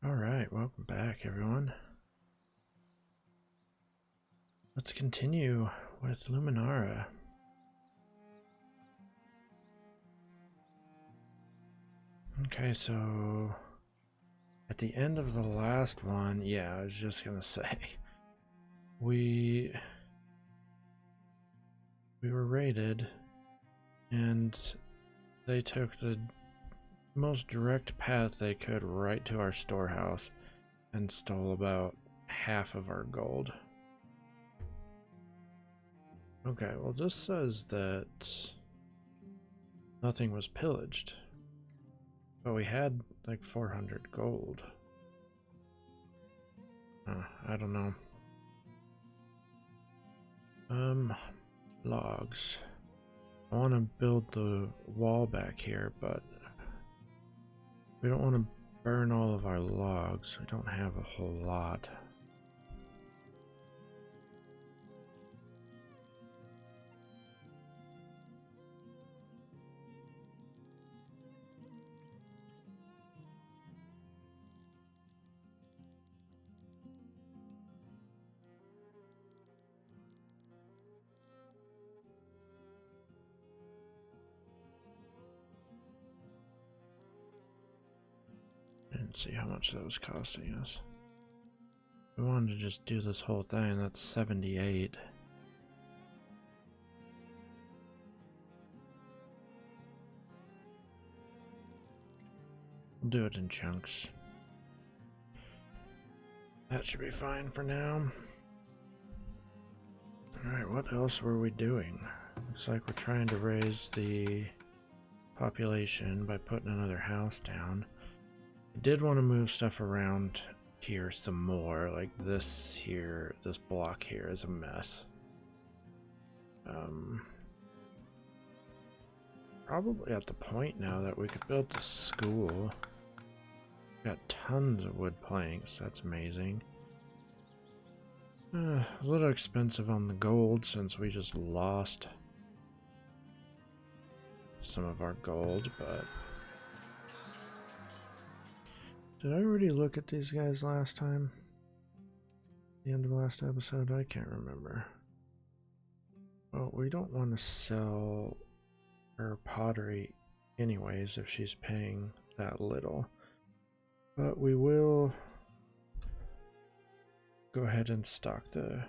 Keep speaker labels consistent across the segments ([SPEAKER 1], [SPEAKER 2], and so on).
[SPEAKER 1] Alright, welcome back everyone. Let's continue with Luminara. Okay, so at the end of the last one, I was just gonna say we were raided and they took the most direct path they could right to our storehouse and stole about half of our gold. Okay, well this says that nothing was pillaged, but we had like 400 gold. I don't know. Logs. I want to build the wall back here, but we don't want to burn all of our logs. We don't have a whole lot. And see how much that was costing us. We wanted to just do this whole thing. That's 78. We'll do it in chunks. That should be fine for now. Alright, what else were we doing? Looks like we're trying to raise the population by putting another house down. I did want to move stuff around here some more, like this here, this block here is a mess. Probably at the point now that we could build the school. Got tons of wood planks, that's amazing. A little expensive on the gold since we just lost some of our gold, but did I already look at these guys last time? The end of the last episode? I can't remember. Well, we don't want to sell her pottery anyways if she's paying that little. But we will go ahead and stock the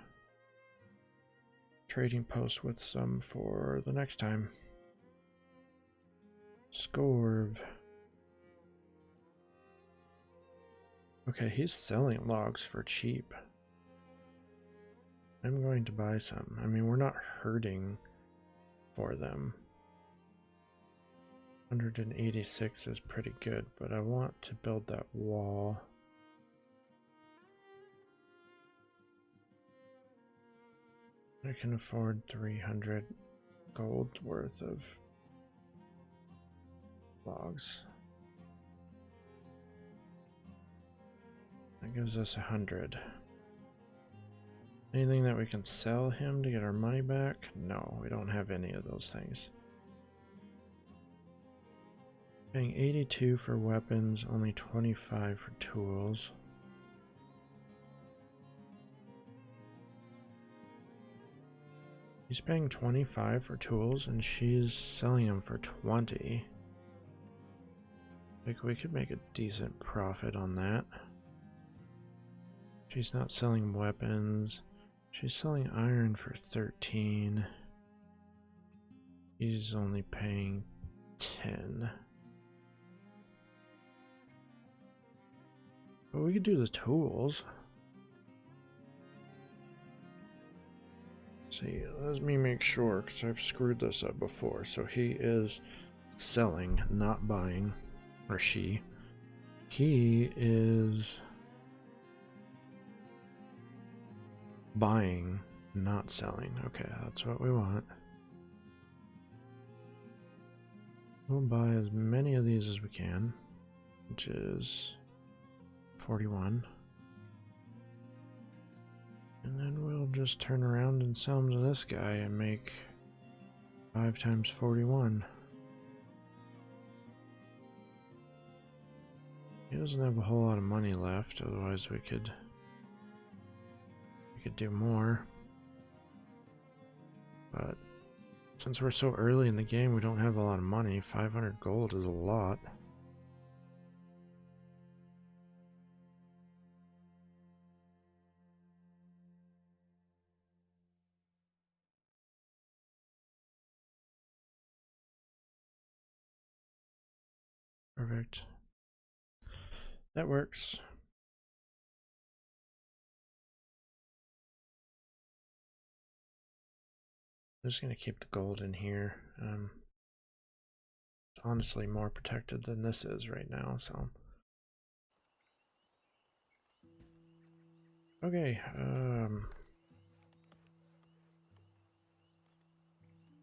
[SPEAKER 1] trading post with some for the next time. Scorv. Okay, he's selling logs for cheap. I'm going to buy some. I mean, we're not hurting for them. 186 is pretty good, but I want to build that wall. I can afford 300 gold worth of logs. That gives us 100. Anything that we can sell him to get our money back? No, we don't have any of those things. Paying 82 for weapons, only 25 for tools. He's paying 25 for tools and she's selling them for 20. Like, we could make a decent profit on that. She's not selling weapons. She's selling iron for 13. He's only paying 10. But we could do the tools. See, let me make sure, because I've screwed this up before. So he is selling, not buying. Or she. He is buying, not selling. Okay, that's what we want. We'll buy as many of these as we can, which is 41. And then we'll just turn around and sell them to this guy and make 5 times 41. He doesn't have a whole lot of money left, otherwise we could do more. But since we're so early in the game, we don't have a lot of money. 500 gold is a lot. Perfect. That works. I'm just going to keep the gold in here. It's honestly more protected than this is right now, so. Okay,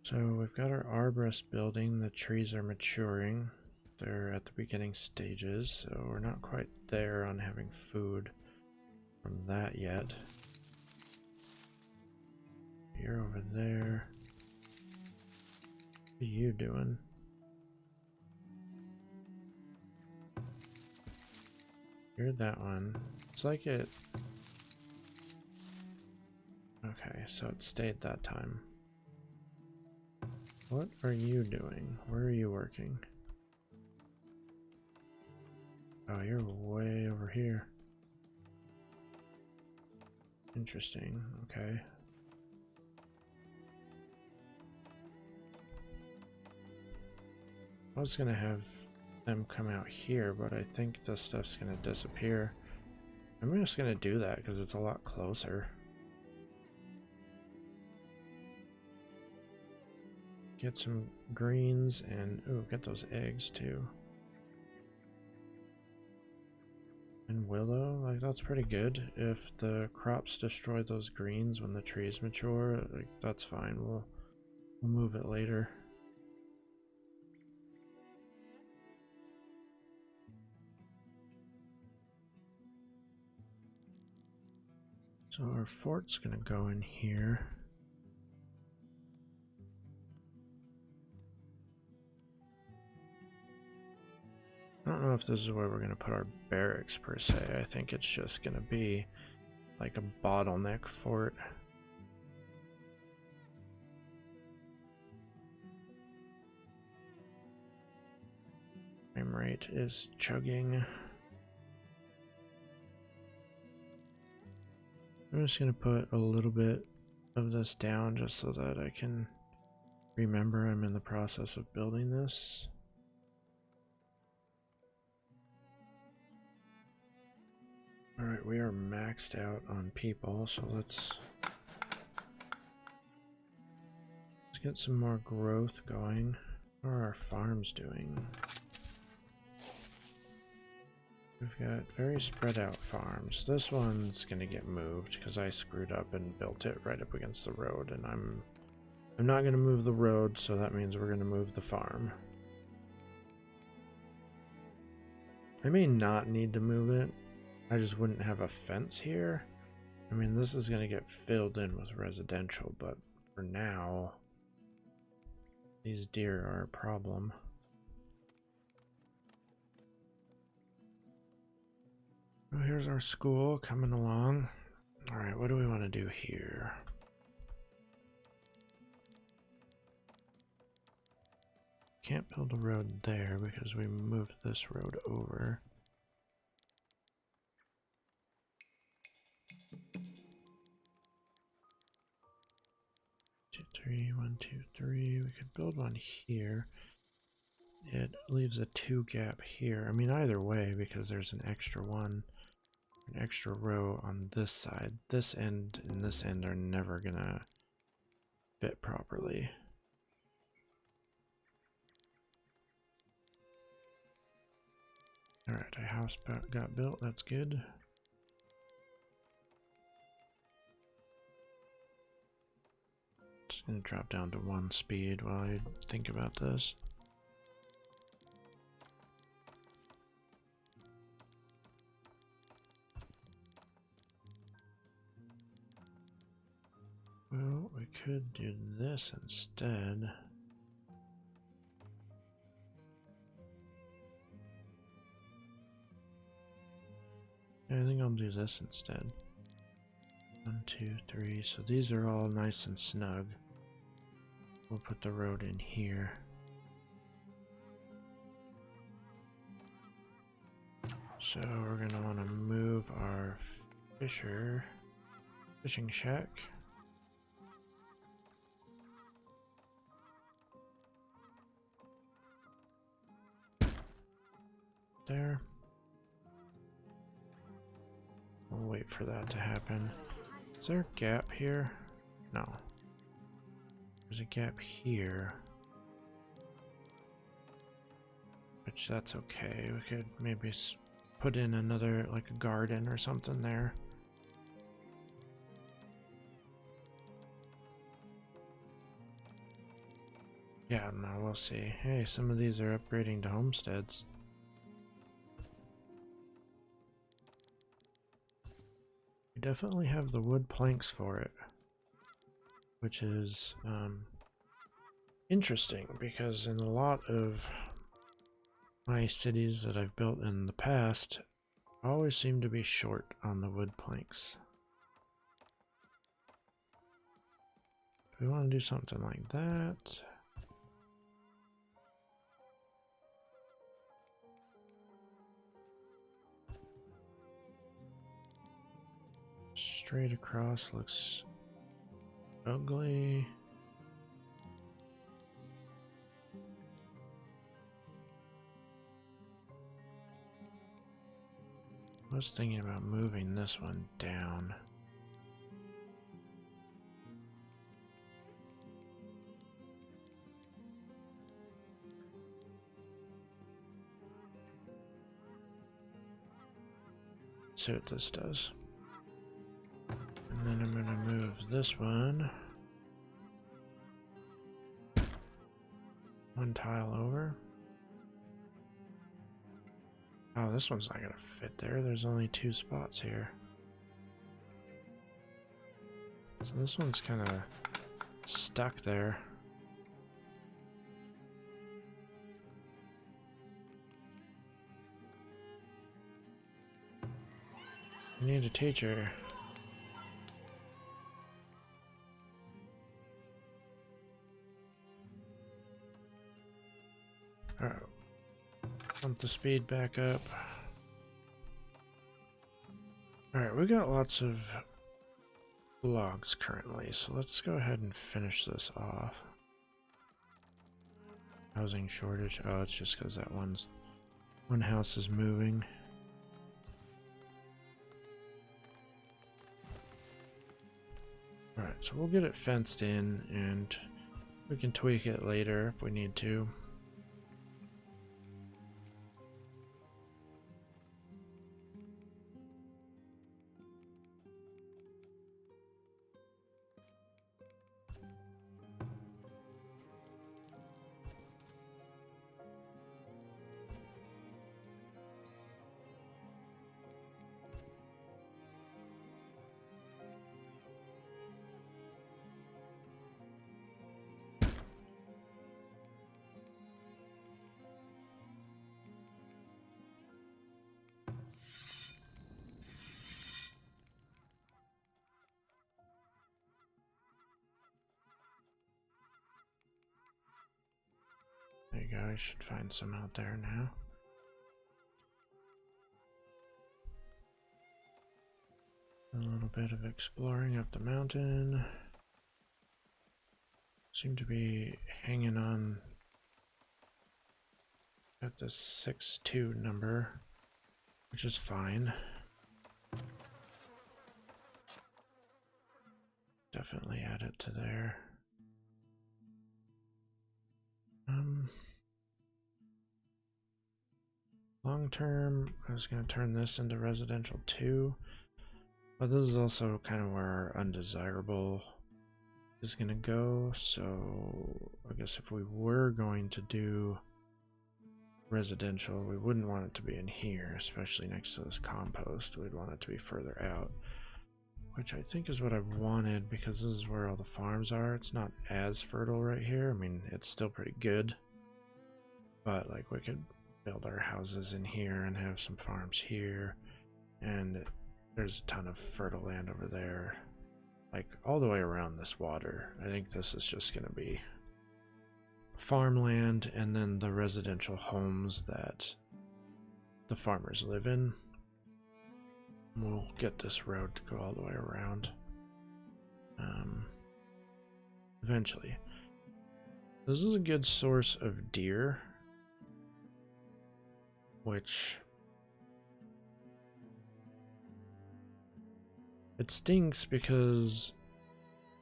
[SPEAKER 1] so we've got our arborist building. The trees are maturing. They're at the beginning stages, so we're not quite there on having food from that yet. You're over there. What are you doing? You're that one. It's like it... Okay, so it stayed that time. What are you doing? Where are you working? Oh, you're way over here. Interesting, okay. I was gonna have them come out here, but I think this stuff's gonna disappear. I'm just gonna do that because it's a lot closer. Get some greens and, ooh, get those eggs too. And willow, like that's pretty good. If the crops destroy those greens when the trees mature, like that's fine. We'll move it later. So our fort's gonna go in here. I don't know if this is where we're gonna put our barracks per se. I think it's just gonna be like a bottleneck fort. Frame rate is chugging. I'm just gonna put a little bit of this down just so that I can remember I'm in the process of building this. Alright, we are maxed out on people, so let's get some more growth going. How are our farms doing? We've got very spread out farms. This one's gonna get moved because I screwed up and built it right up against the road, and I'm not gonna move the road, so that means we're gonna move the farm. I may not need to move it. I just wouldn't have a fence here. I mean, this is gonna get filled in with residential, but for now, these deer are a problem. Well, here's our school coming along. Alright, what do we want to do here? Can't build a road there because we moved this road over. 2, 3, 1, 2, 3. We could build one here. It leaves a 2 gap here. I mean, either way, because there's an extra one, an extra row on this side. This end and this end are never gonna fit properly. Alright, a house got built. That's good. Just gonna drop down to 1 speed while I think about this. Well, we could do this instead. I think I'll do this instead. 1, 2, 3. So these are all nice and snug. We'll put the road in here. So we're going to want to move our fishing shack. There. We'll wait for that to happen. Is there a gap here? No. There's a gap here. Which that's okay. We could maybe put in another, like a garden or something there. Yeah, no, we'll see. Hey, some of these are upgrading to homesteads. We definitely have the wood planks for it, which is interesting because in a lot of my cities that I've built in the past, I always seem to be short on the wood planks. Do we want to do something like that? Straight across looks ugly. I was thinking about moving this one down. Let's see what this does. And then I'm going to move this one one tile over. Oh, this one's not going to fit there. There's only 2 spots here. So this one's kind of stuck there. I need a teacher. Alright. Pump the speed back up. Alright, we got lots of logs currently, so let's go ahead and finish this off. Housing shortage. Oh, it's just because that one house is moving. Alright, so we'll get it fenced in and we can tweak it later if we need to. There you go, I should find some out there now. A little bit of exploring up the mountain. Seem to be hanging on at the 6-2 number, which is fine. Definitely add it to there. Long term, I was going to turn this into residential too, but this is also kind of where our undesirable is going to go. So I guess if we were going to do residential, we wouldn't want it to be in here, especially next to this compost. We'd want it to be further out, which I think is what I wanted because this is where all the farms are. It's not as fertile right here. I mean, it's still pretty good, but like we could build our houses in here and have some farms here. And there's a ton of fertile land over there, like all the way around this water. I think this is just going to be farmland, and then the residential homes that the farmers live in. We'll get this road to go all the way around eventually. This is a good source of deer, which it stinks because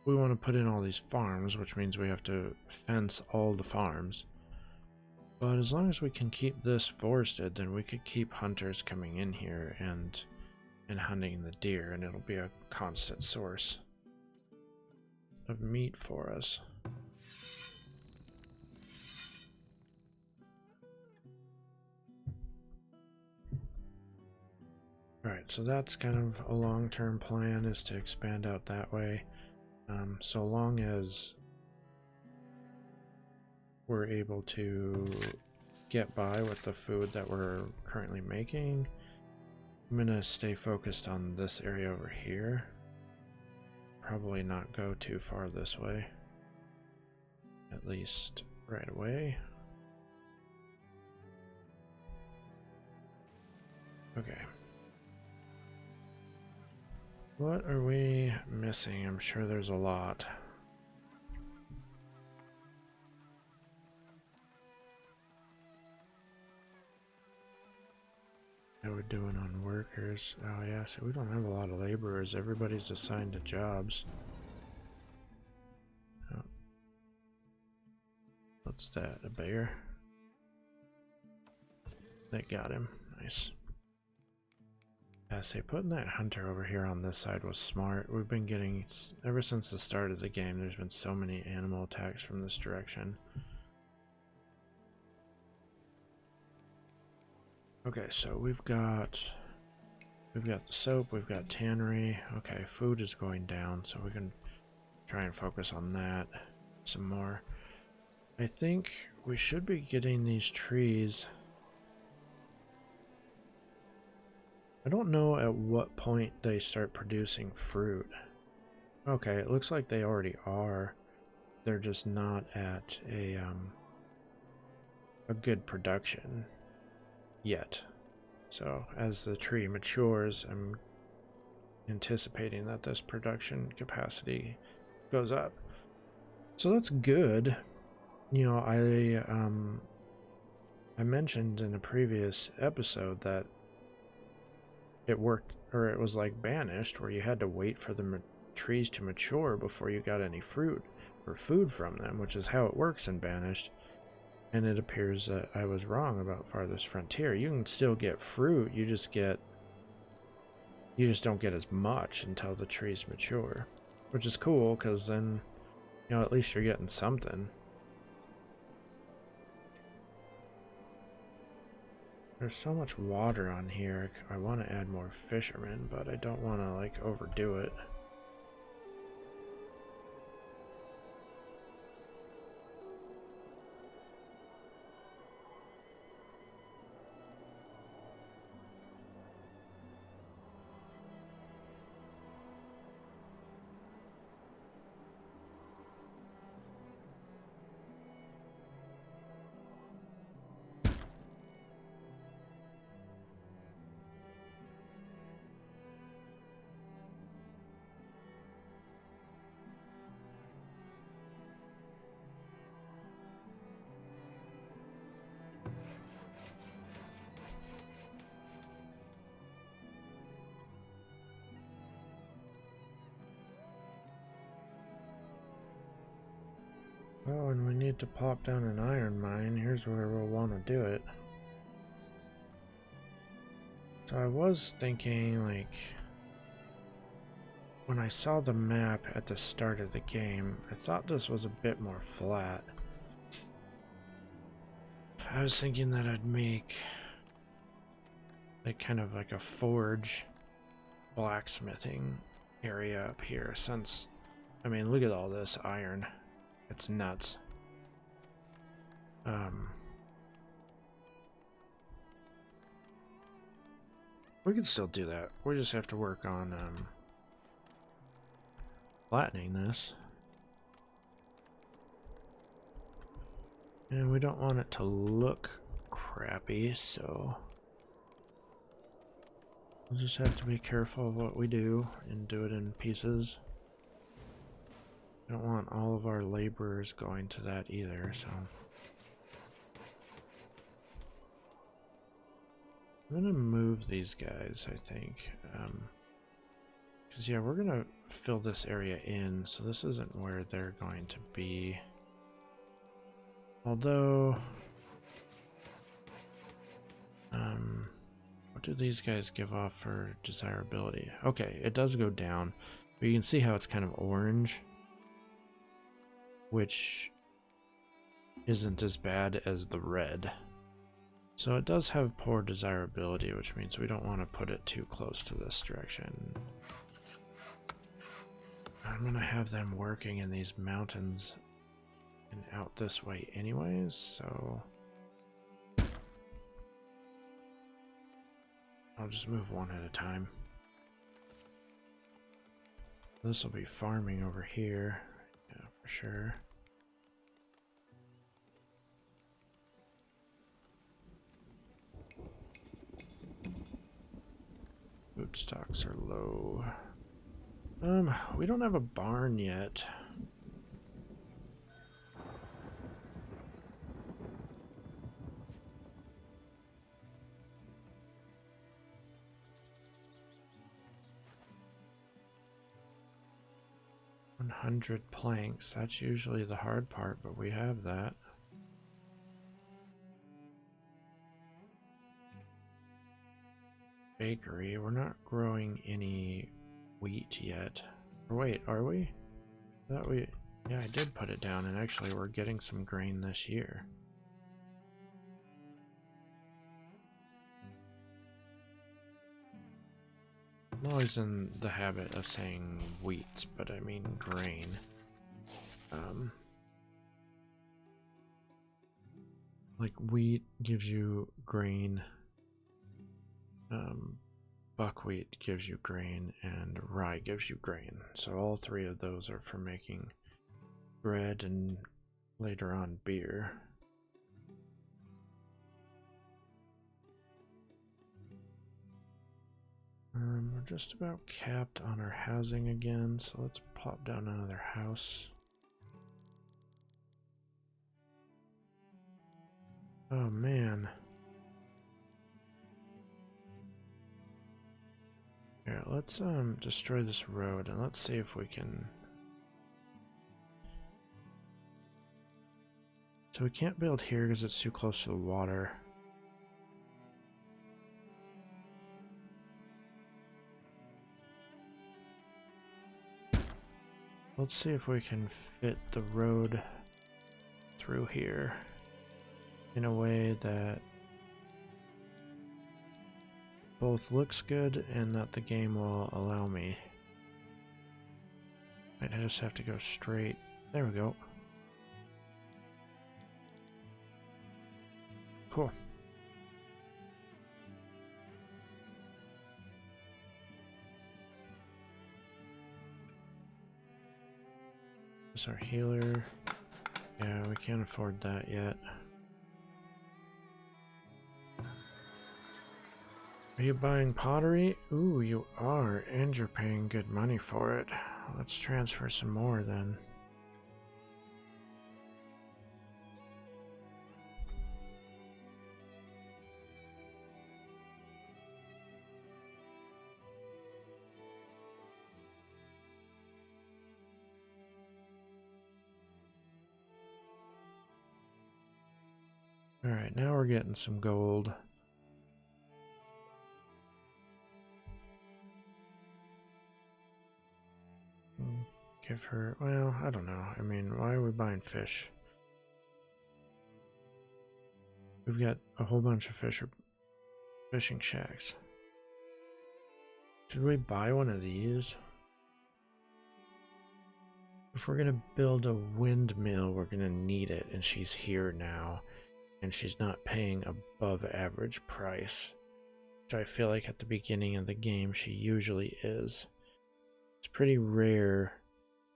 [SPEAKER 1] we want to put in all these farms, which means we have to fence all the farms. But as long as we can keep this forested, then we could keep hunters coming in here and hunting the deer, and it'll be a constant source of meat for us. Alright, so that's kind of a long-term plan, is to expand out that way. So long as we're able to get by with the food that we're currently making, I'm gonna stay focused on this area over here. Probably not go too far this way, at least right away. Okay. What are we missing? I'm sure there's a lot. How are we doing on workers? Oh yeah, so we don't have a lot of laborers. Everybody's assigned to jobs. Oh. What's that? A bear? They got him. Nice. Yeah, say putting that hunter over here on this side was smart. We've been getting, ever since the start of the game, there's been so many animal attacks from this direction. Okay, so we've got the soap, we've got tannery. Okay, food is going down, so we can try and focus on that some more. I think we should be getting these trees. I don't know at what point they start producing fruit. Okay, it looks like they already are. They're just not at a good production yet. So as the tree matures, I'm anticipating that this production capacity goes up. So that's good. You know, I mentioned in a previous episode that it worked, or it was like Banished, where you had to wait for the trees to mature before you got any fruit or food from them, which is how it works in Banished. And it appears that I was wrong about Farthest Frontier. You can still get fruit, you just don't get as much until the trees mature, which is cool, because then, you know, at least you're getting something. There's so much water on here. I want to add more fishermen, but I don't want to like overdo it. Oh, and we need to plop down an iron mine. Here's where we'll want to do it. So I was thinking, like, when I saw the map at the start of the game, I thought this was a bit more flat. I was thinking that I'd make like kind of like a forge blacksmithing area up here, since, I mean, look at all this iron. It's nuts. We can still do that. We just have to work on flattening this. And we don't want it to look crappy, so we'll just have to be careful of what we do and do it in pieces. We don't want all of our laborers going to that either, so I'm gonna move these guys, I think. Because, yeah, we're gonna fill this area in, so this isn't where they're going to be. Although, what do these guys give off for desirability? Okay, it does go down, but you can see how it's kind of orange, which isn't as bad as the red. So it does have poor desirability, which means we don't want to put it too close to this direction. I'm going to have them working in these mountains and out this way anyways, so I'll just move one at a time. This will be farming over here, yeah, for sure. Food stocks are low. We don't have a barn yet. $100 planks. That's usually the hard part, but we have that. Bakery. We're not growing any wheat yet. Or wait, are we? That we... Yeah, I did put it down, and actually we're getting some grain this year. I'm always in the habit of saying wheat, but I mean grain. Like wheat gives you grain, buckwheat gives you grain, and rye gives you grain. So all three of those are for making bread and later on beer. We're just about capped on our housing again, so let's plop down another house. Oh man. Here, let's destroy this road and let's see if we can. So we can't build here because it's too close to the water. Let's see if we can fit the road through here in a way that both looks good and that the game will allow me. Might just have to go straight. There we go. Cool. This is our healer. Yeah, we can't afford that yet. Are you buying pottery? Ooh, you are, and you're paying good money for it. Let's transfer some more then. Alright, now we're getting some gold. Give her, well, I don't know. I mean, why are we buying fish? We've got a whole bunch of fishing shacks. Should we buy one of these? If we're gonna build a windmill, we're gonna need it, and she's here now, and she's not paying above average price. I feel like at the beginning of the game she usually is. It's pretty rare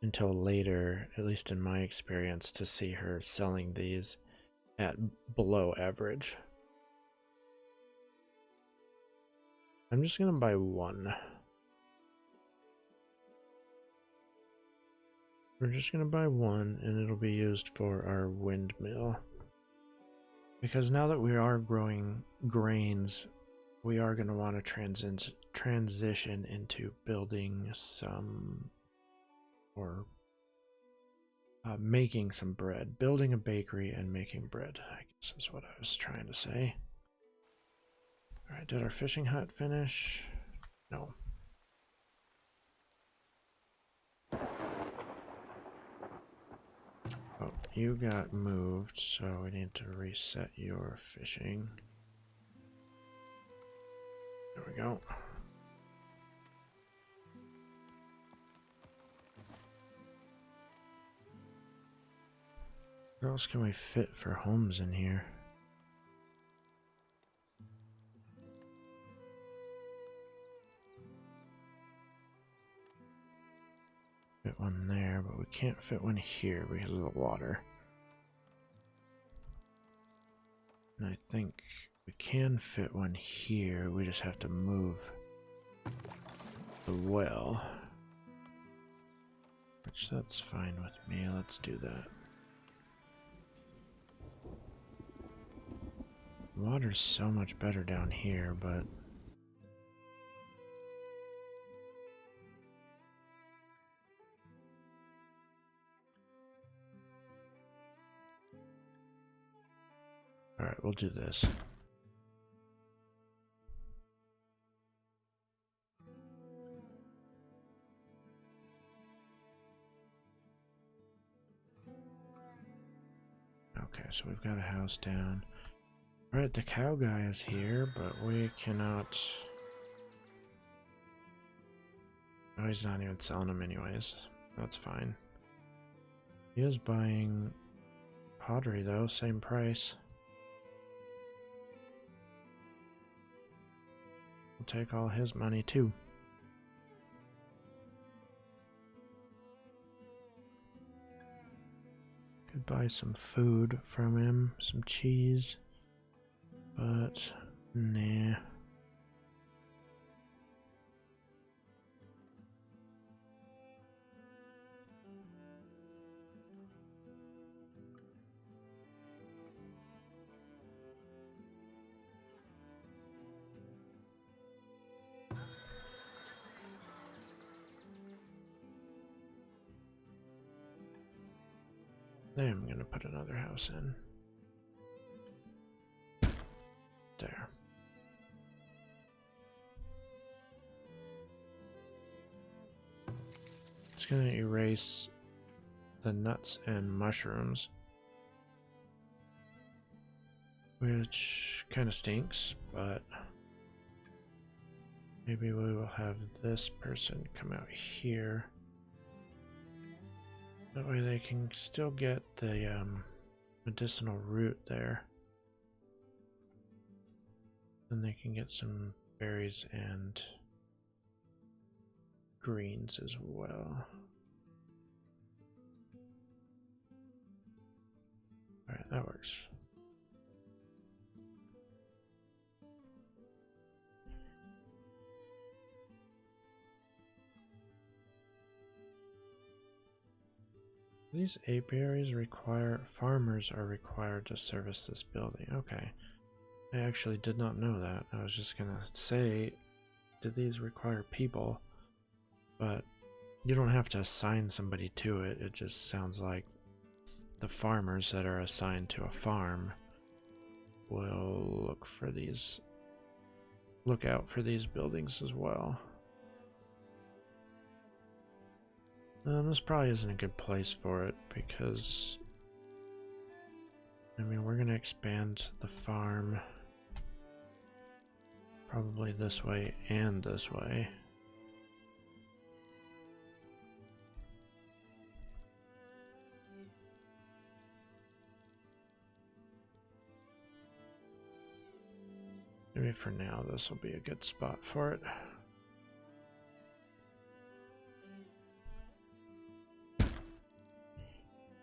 [SPEAKER 1] until later, at least in my experience, to see her selling these at below average. I'm just gonna buy one. We're just gonna buy one, and it'll be used for our windmill. Because now that we are growing grains, we are gonna want to transition into building some, or making some bread. Building a bakery and making bread, I guess is what I was trying to say. Alright, did our fishing hut finish? No. Oh, you got moved, so we need to reset your fishing. There we go. What else can we fit for homes in here? Fit one there, but we can't fit one here because of the water. And I think we can fit one here, we just have to move the well. Which, that's fine with me, let's do that. Water's so much better down here, but alright, we'll do this. Okay, so we've got a house down. Alright, the cow guy is here, but we cannot... Oh, he's not even selling them anyways. That's fine. He is buying pottery though, same price. We'll take all his money too. Could buy some food from him, some cheese. But, nah. Then I'm gonna put another house in. There. It's gonna erase the nuts and mushrooms, which kind of stinks, but maybe we will have this person come out here. That way they can still get the medicinal root there. Then they can get some berries and greens as well. Alright, that works. These apiaries farmers are required to service this building. Okay. I actually did not know that. I was just gonna say, do these require people? But you don't have to assign somebody to it. It just sounds like the farmers that are assigned to a farm will look out for these buildings as well. This probably isn't a good place for it because, I mean, we're gonna expand the farm probably this way and this way. Maybe for now this will be a good spot for it.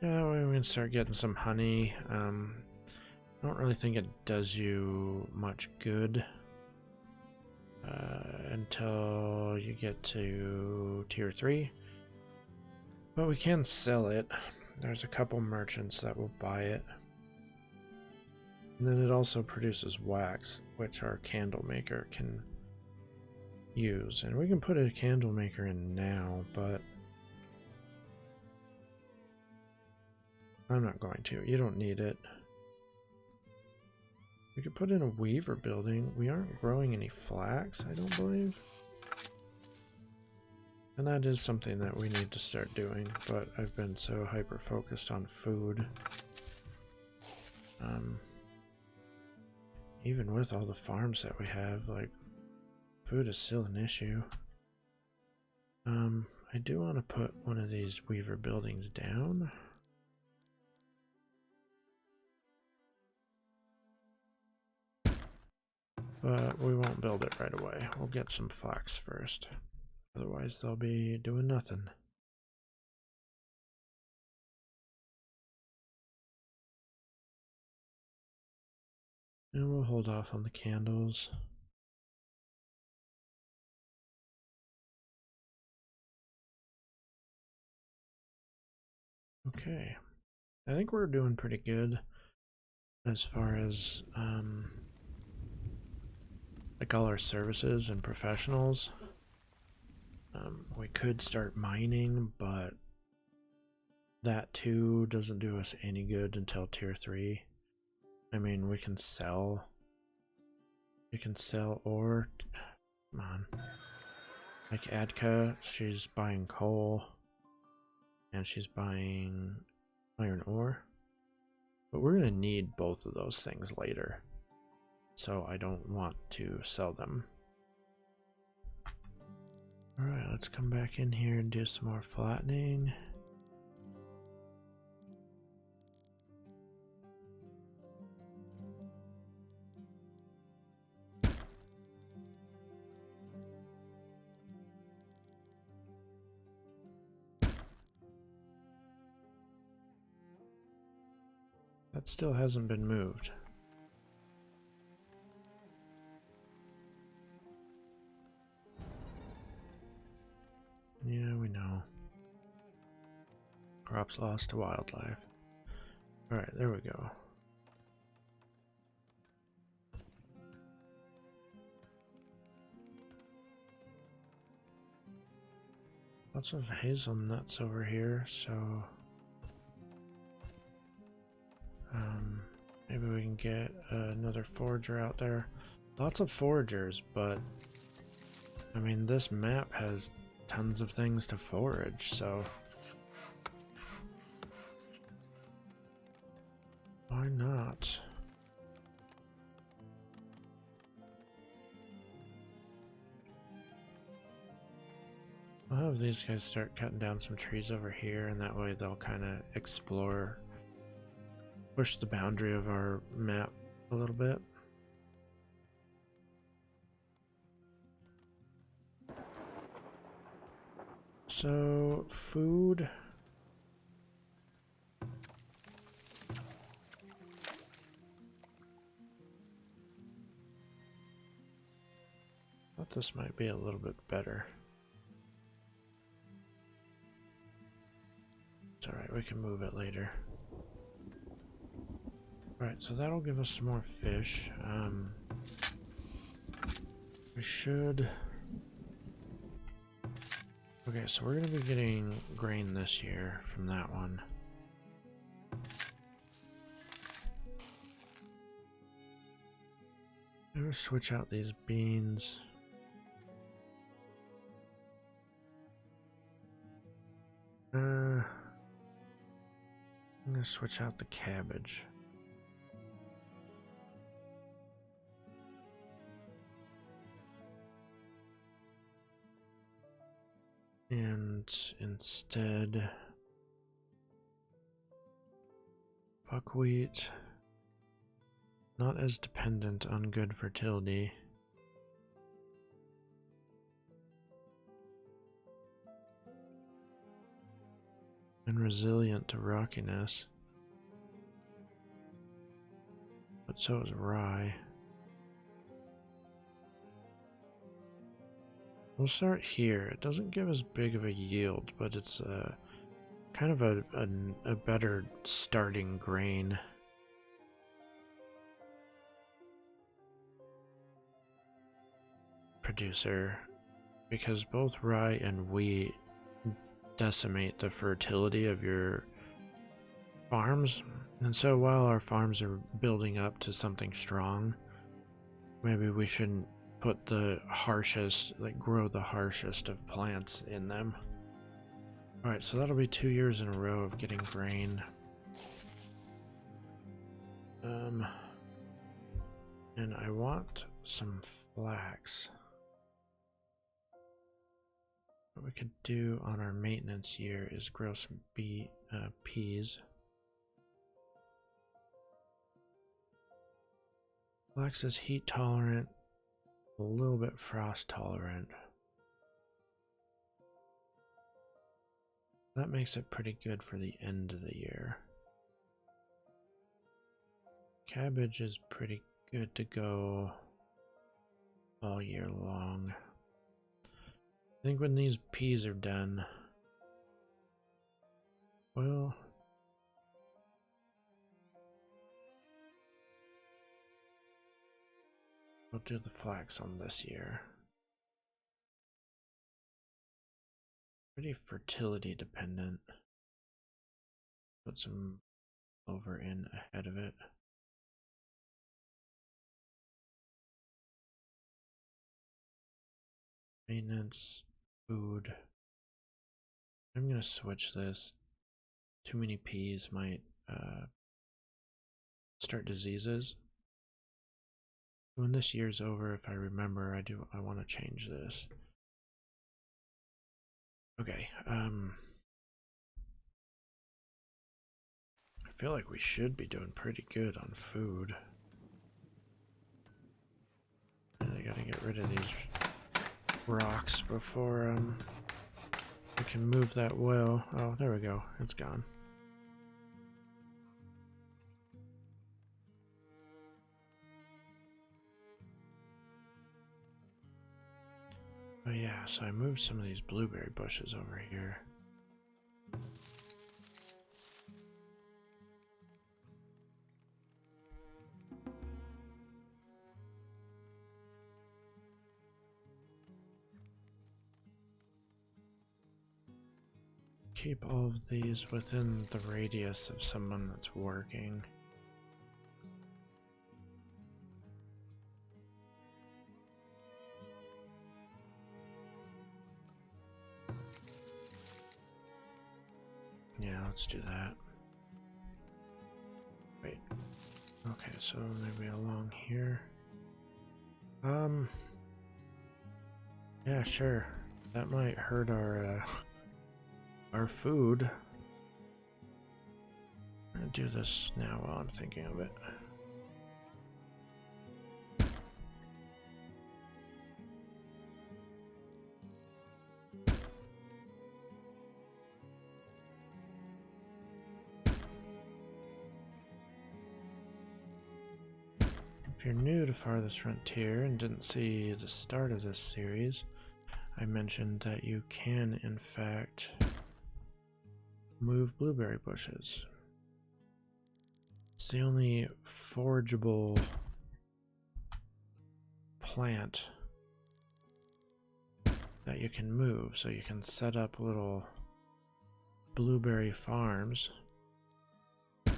[SPEAKER 1] Yeah, we can start getting some honey. I don't really think it does you much good until you get to tier 3. But we can sell it. There's a couple merchants that will buy it. And then it also produces wax, which our candle maker can use. And we can put a candle maker in now, but I'm not going to. You don't need it. We could put in a weaver building. We aren't growing any flax, I don't believe. And that is something that we need to start doing, but I've been so hyper-focused on food. Even with all the farms that we have, like, food is still an issue. I do want to put one of these weaver buildings down. But we won't build it right away. We'll get some flax first. Otherwise they'll be doing nothing. And we'll hold off on the candles. Okay. I think we're doing pretty good as far as like all our services and professionals. We could start mining, but that too doesn't do us any good until tier 3. I mean, we can sell. We can sell ore. Come on. Like Adka, she's buying coal. And she's buying iron ore. But we're going to need both of those things later. So I don't want to sell them. Alright, let's come back in here and do some more flattening. That still hasn't been moved. Yeah, we know. Crops lost to wildlife. Alright, there we go. Lots of hazelnuts over here, so maybe we can get another forager out there. Lots of foragers, but I mean, this map has tons of things to forage, so why not? I'll have these guys start cutting down some trees over here, and that way they'll kind of explore, push the boundary of our map a little bit. So, food. Thought this might be a little bit better. It's alright, we can move it later. Alright, so that'll give us some more fish. We should... Okay, so we're going to be getting grain this year from that one. I'm going to switch out these beans. I'm going to switch out the cabbage. And instead, buckwheat. not as dependent on good fertility. And resilient to rockiness. But so is rye. We'll start here. It doesn't give as big of a yield, but it's kind of a better starting grain. Producer, because both rye and wheat decimate the fertility of your farms. And so while our farms are building up to something strong, maybe we shouldn't put the harshest, like grow the harshest of plants in them. Alright, so that'll be 2 years in a row of getting grain. And I want some flax. What we could do on our maintenance year is grow some peas. Flax is heat tolerant, a little bit frost tolerant. That makes it pretty good for the end of the year. Cabbage is pretty good to go all year long. I think when these peas are done, well, we'll do the flax on this year. Pretty fertility dependent. Put some over in ahead of it. Maintenance, food. I'm gonna switch this. Too many peas might start diseases. When this year's over, if I remember, I want to change this. Okay, I feel like we should be doing pretty good on food. I gotta get rid of these rocks before we can move that well. Oh, there we go. It's gone. Oh yeah, so I moved some of these blueberry bushes over here. Keep all of these within the radius of someone that's working. Yeah, let's do that. Wait. Okay, so maybe along here. Yeah, sure. That might hurt our food. I'm gonna do this now while I'm thinking of it. If you're new to Farthest Frontier and didn't see the start of this series, I mentioned that you can, in fact, move blueberry bushes. It's the only forageable plant that you can move, so you can set up little blueberry farms. So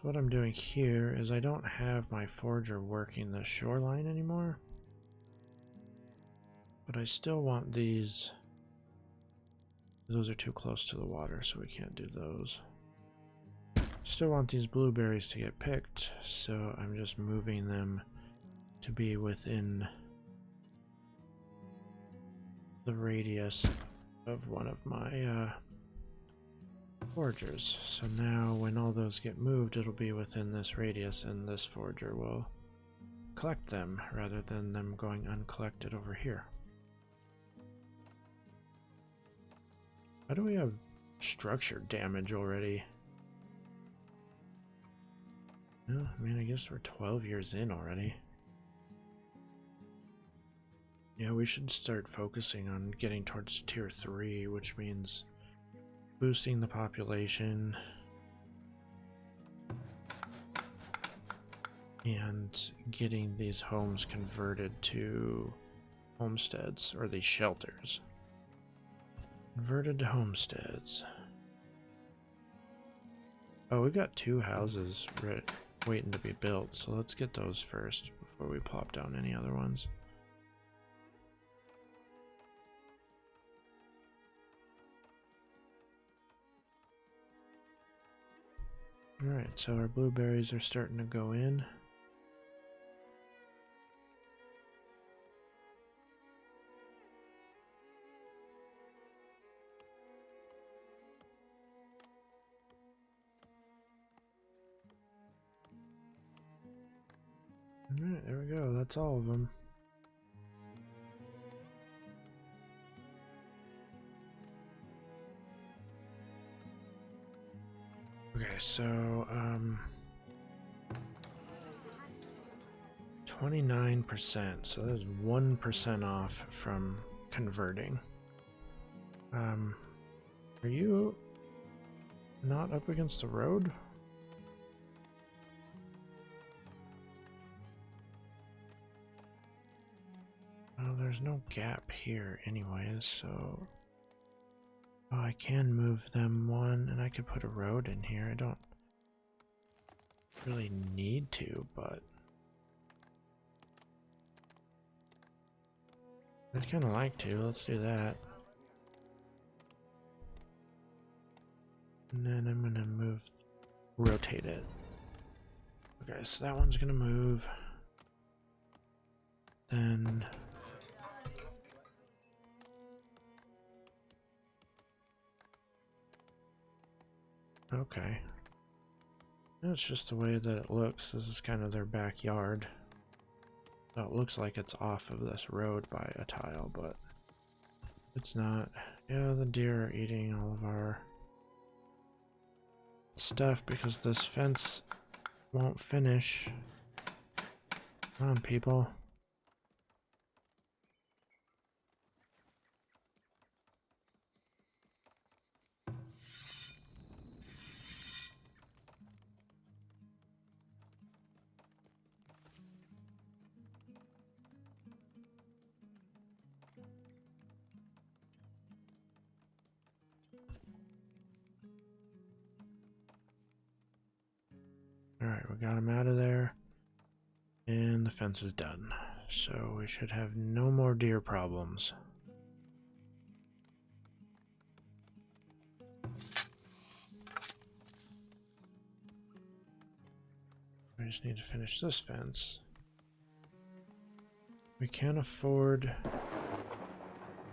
[SPEAKER 1] what I'm doing here is I don't have my forager working the shoreline anymore, but I still want these. Those are too close to the water, so we can't do those. Still want these blueberries to get picked, so I'm just moving them to be within the radius of one of my forgers. So now when all those get moved, it'll be within this radius, and this forger will collect them rather than them going uncollected over here. How do we have structure damage already? No, I mean, I guess we're 12 years in already. Yeah, we should start focusing on getting towards tier 3, which means boosting the population and getting these homes converted to homesteads, or these shelters. Converted to homesteads. Oh, we got 2 houses waiting to be built, so let's get those first before we plop down any other ones. Alright, so our blueberries are starting to go in. Alright, there we go. That's all of them. Okay, so, 29%, so that's 1% off from converting. Are you not up against the road? Well, there's no gap here anyways, so... Oh, I can move them one, and I could put a road in here. I don't really need to, but... I'd kind of like to. Let's do that. And then I'm gonna rotate it. Okay, so that one's gonna move. Then... Okay. That's just the way that it looks. This is kind of their backyard. So it looks like it's off of this road by a tile, but it's not. Yeah, the deer are eating all of our stuff because this fence won't finish. Come on, people. Alright, we got him out of there. And the fence is done. So we should have no more deer problems. We just need to finish this fence. We can't afford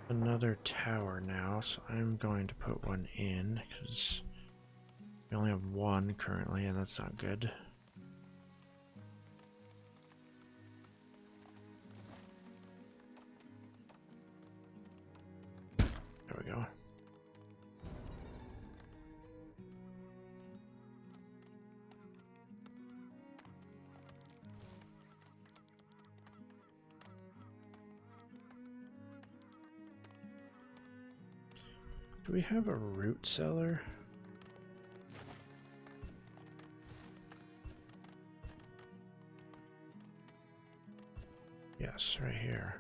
[SPEAKER 1] another tower now, so I'm going to put one in because we only have one currently, and that's not good. There we go. Do we have a root cellar? Yes, right here.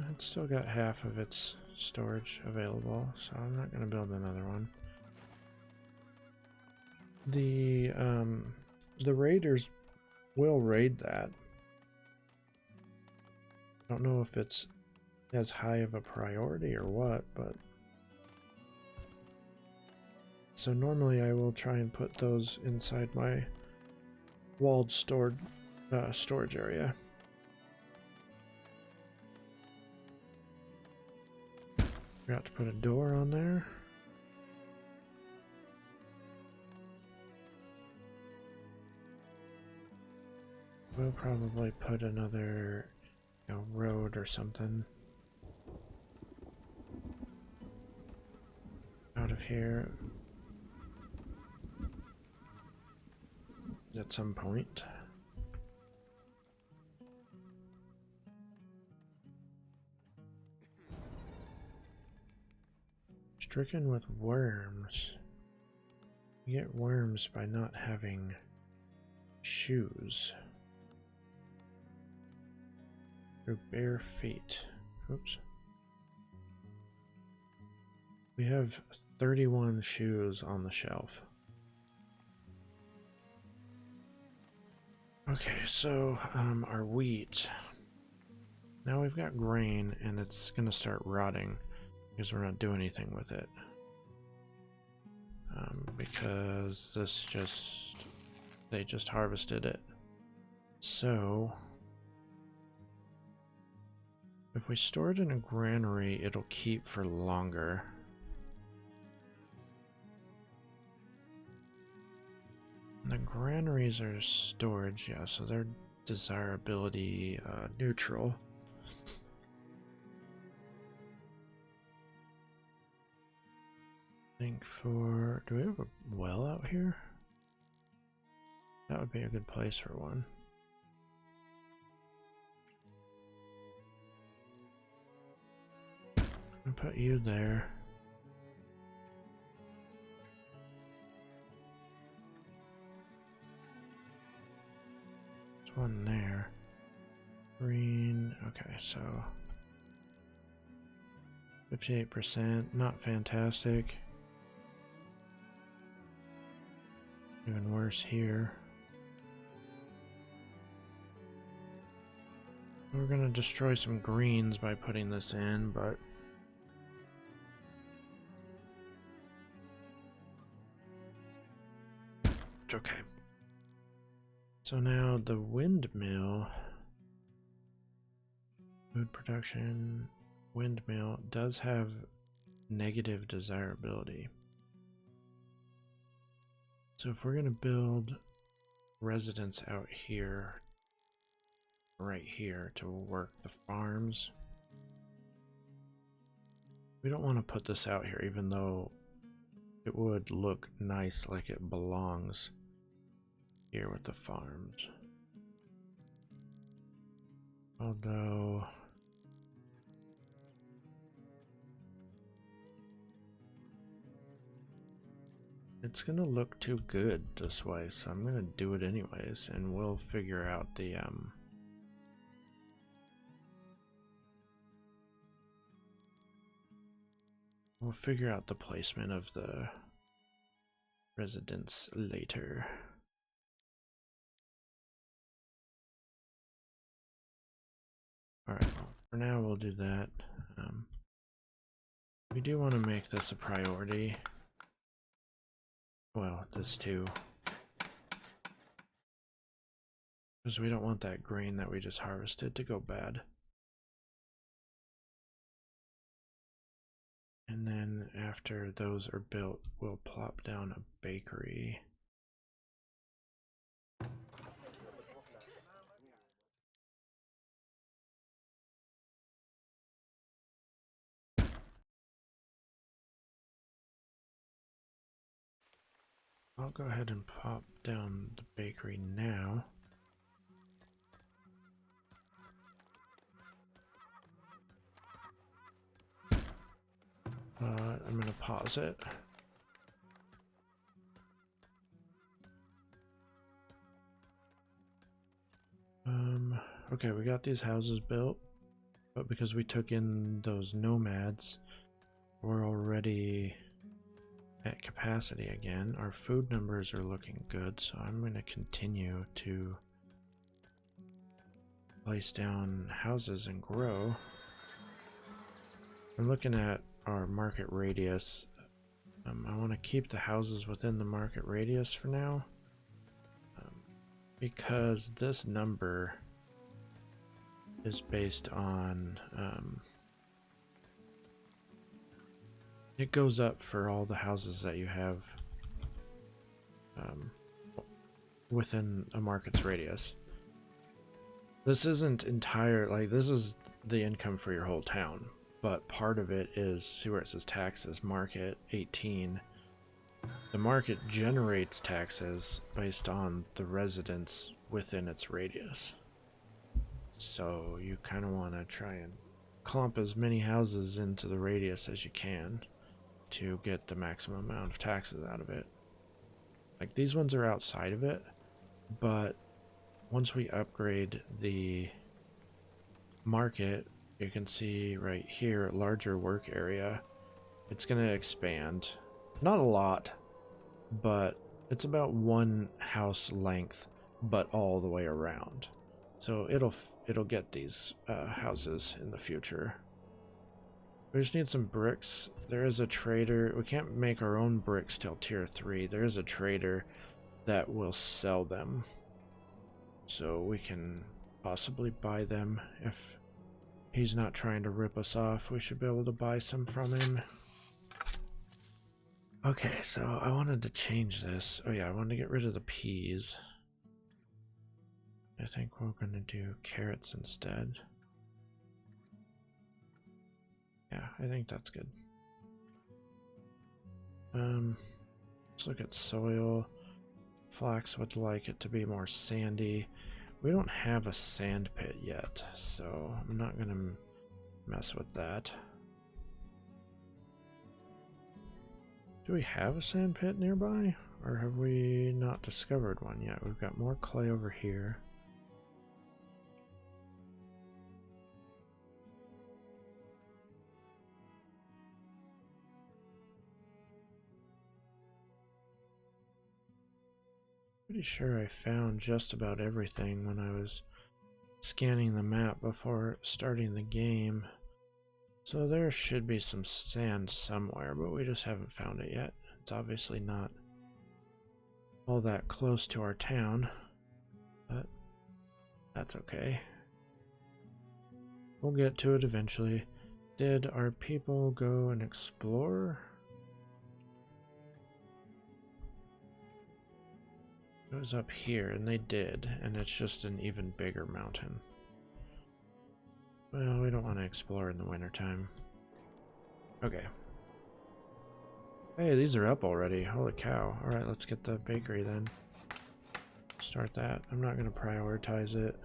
[SPEAKER 1] It's still got half of its storage available, so I'm not going to build another one. The raiders will raid that. I don't know if it's as high of a priority or what, but... So normally I will try and put those inside my walled storage area. Forgot to put a door on there. We'll probably put another, road or something out of here at some point. Stricken with worms. You get worms by not having shoes. Through bare feet. Oops. We have 31 shoes on the shelf. Okay, so our wheat. Now we've got grain and it's gonna start rotting because we're not doing anything with it. Because they just harvested it. So if we store it in a granary, it'll keep for longer. And the granaries are storage, yeah, so they're desirability neutral. I think do we have a well out here? That would be a good place for one. I'll put you there. There's one there. Green, okay, so 58%, not fantastic. Even worse here. We're gonna destroy some greens by putting this in, but it's okay. So now the windmill, food production, windmill does have negative desirability. So if we're gonna build residents out here, right here, to work the farms, we don't want to put this out here, even though it would look nice, like it belongs here with the farms. Although it's gonna look too good this way, so I'm gonna do it anyways, and we'll figure out the placement of the residents later. Alright, well, for now we'll do that. We do want to make this a priority. Well, this too. Because we don't want that grain that we just harvested to go bad. And then after those are built, we'll plop down a bakery. I'll go ahead and pop down the bakery now. I'm going to pause it. Okay, we got these houses built, but because we took in those nomads, we're already at capacity again. Our food numbers are looking good, so I'm going to continue to place down houses and grow. I'm looking at our market radius. I want to keep the houses within the market radius for now, because this number is based on It goes up for all the houses that you have within a market's radius. This isn't entire, like, this is the income for your whole town, but part of it is, see where it says taxes, market 18. The market generates taxes based on the residents within its radius. So you kind of want to try and clump as many houses into the radius as you can to get the maximum amount of taxes out of it. Like, these ones are outside of it, but once we upgrade the market, you can see right here, larger work area, it's going to expand. Not a lot, but it's about one house length, but all the way around. So it'll get these houses in the future. We just need some bricks. There is a trader. We can't make our own bricks till tier 3. There is a trader that will sell them. So we can possibly buy them if he's not trying to rip us off. We should be able to buy some from him. Okay, so I wanted to change this. Oh yeah, I wanted to get rid of the peas. I think we're going to do carrots instead. Yeah, I think that's good. Let's look at soil. Flax would like it to be more sandy. We don't have a sand pit yet, so I'm not going to mess with that. Do we have a sand pit nearby? Or have we not discovered one yet? We've got more clay over here. Pretty sure I found just about everything when I was scanning the map before starting the game. So there should be some sand somewhere, but we just haven't found it yet. It's obviously not all that close to our town, but that's okay. We'll get to it eventually. Did our people go and explore? It was up here, and they did, and it's just an even bigger mountain. Well, we don't want to explore in the wintertime. Okay. Hey, these are up already. Holy cow. Alright, let's get the bakery then. Start that. I'm not going to prioritize it.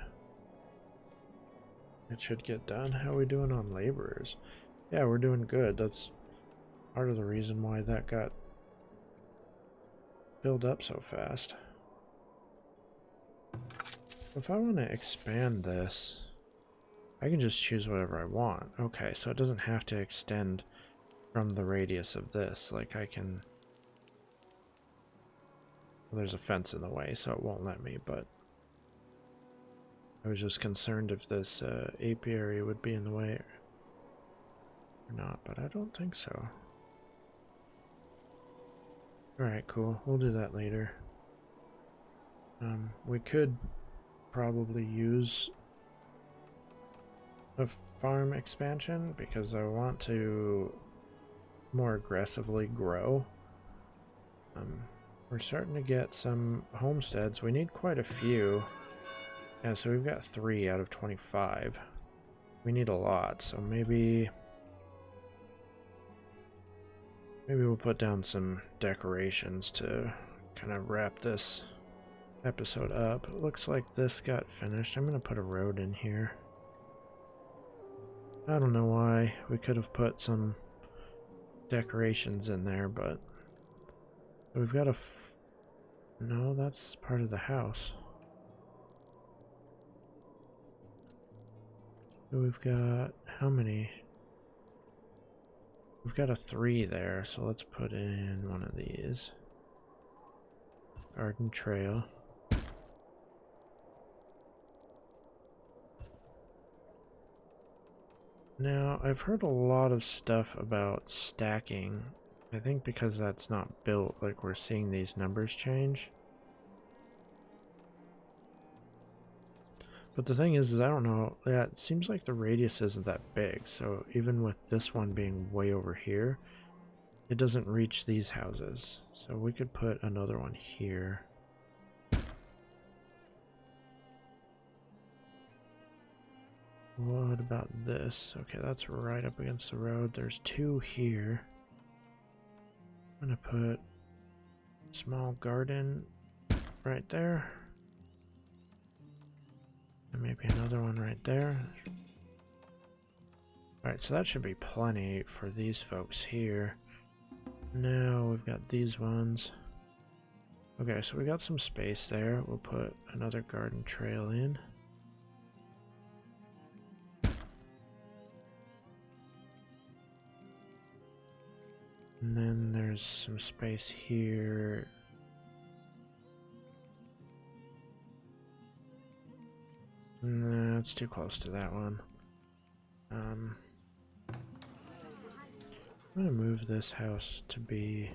[SPEAKER 1] It should get done. How are we doing on laborers? Yeah, we're doing good. That's part of the reason why that got filled up so fast. If I want to expand this, I can just choose whatever I want. Okay, so it doesn't have to extend from the radius of this. Like, I can... Well, there's a fence in the way, so it won't let me, but... I was just concerned if this apiary would be in the way or not, but I don't think so. Alright, cool. We'll do that later. We could probably use a farm expansion because I want to more aggressively grow. We're starting to get some homesteads. We need quite a few. Yeah, so we've got 3 out of 25. We need a lot, so maybe we'll put down some decorations to kind of wrap this episode up. It looks like this got finished. I'm going to put a road in here. I don't know why. We could have put some decorations in there, but we've got no, that's part of the house. So we've got how many? We've got a 3 there, so let's put in one of these. Garden trail. Now, I've heard a lot of stuff about stacking. I think because that's not built, like we're seeing these numbers change. But the thing is I don't know, yeah, it seems like the radius isn't that big, so even with this one being way over here, it doesn't reach these houses. So we could put another one here. What about this? Okay, that's right up against the road. There's two here. I'm gonna put a small garden right there. And maybe another one right there. Alright, so that should be plenty for these folks here. Now we've got these ones. Okay, so we got some space there. We'll put another garden trail in. And then there's some space here. No, it's too close to that one. I'm gonna move this house to be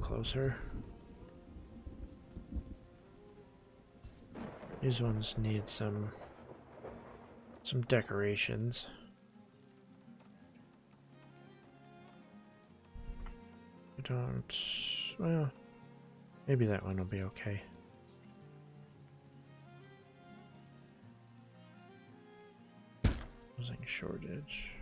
[SPEAKER 1] closer. These ones need some decorations. I don't, well, maybe that one will be okay. Housing shortage.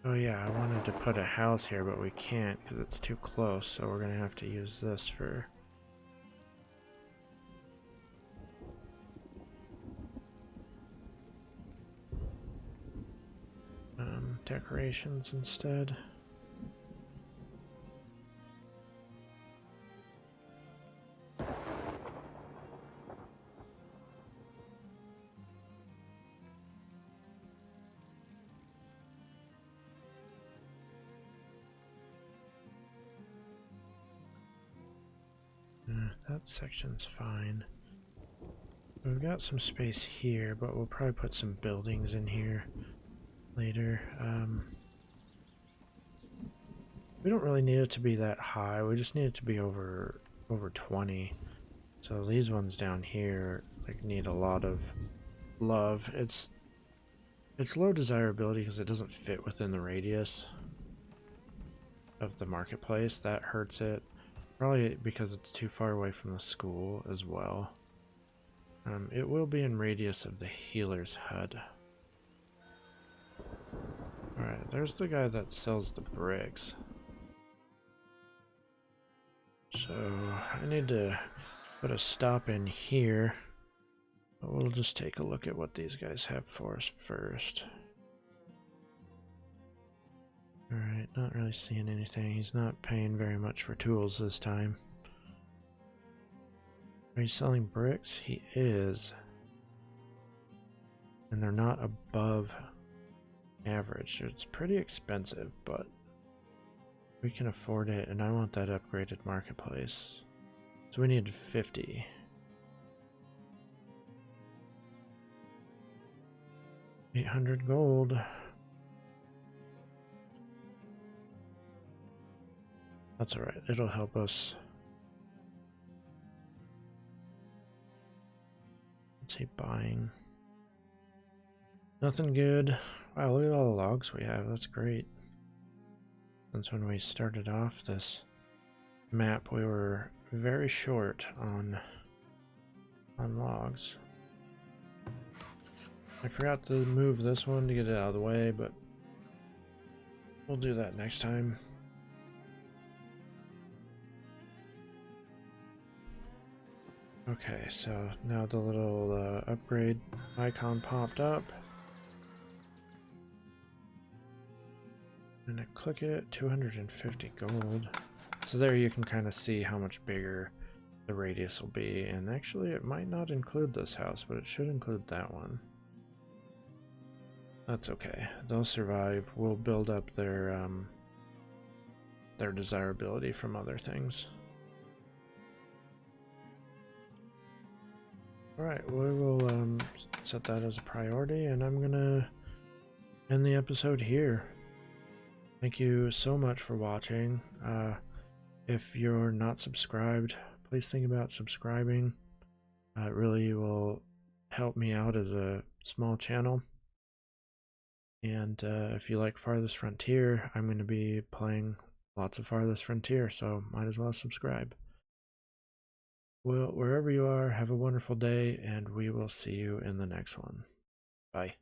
[SPEAKER 1] Oh yeah, I wanted to put a house here, but we can't because it's too close, so we're gonna have to use this for decorations instead. That section's fine. We've got some space here, but we'll probably put some buildings in here later. We don't really need it to be that high. We just need it to be over 20. So these ones down here like need a lot of love. It's low desirability because it doesn't fit within the radius of the marketplace. That hurts it. Probably because it's too far away from the school as well. It will be in radius of the healer's hut. Alright, there's the guy that sells the bricks. So I need to put a stop in here. But we'll just take a look at what these guys have for us first. Alright, not really seeing anything. He's not paying very much for tools this time. Are you selling bricks? He is. And they're not above average. It's pretty expensive, but we can afford it, and I want that upgraded marketplace. So we need 50. $800 gold. That's alright, it'll help us. Let's see, buying. Nothing good. Wow, look at all the logs we have, that's great. Since when we started off this map, we were very short on logs. I forgot to move this one to get it out of the way, but we'll do that next time. Okay, so now the little upgrade icon popped up. And I click it, 250 gold. So there you can kind of see how much bigger the radius will be. And actually it might not include this house, but it should include that one. That's okay. They'll survive. We'll build up their desirability from other things. Alright, we will set that as a priority, and I'm gonna end the episode here. Thank you so much for watching. If you're not subscribed, please think about subscribing. It really will help me out as a small channel. And if you like Farthest Frontier, I'm going to be playing lots of Farthest Frontier, so might as well subscribe. Well, wherever you are, have a wonderful day, and we will see you in the next one. Bye.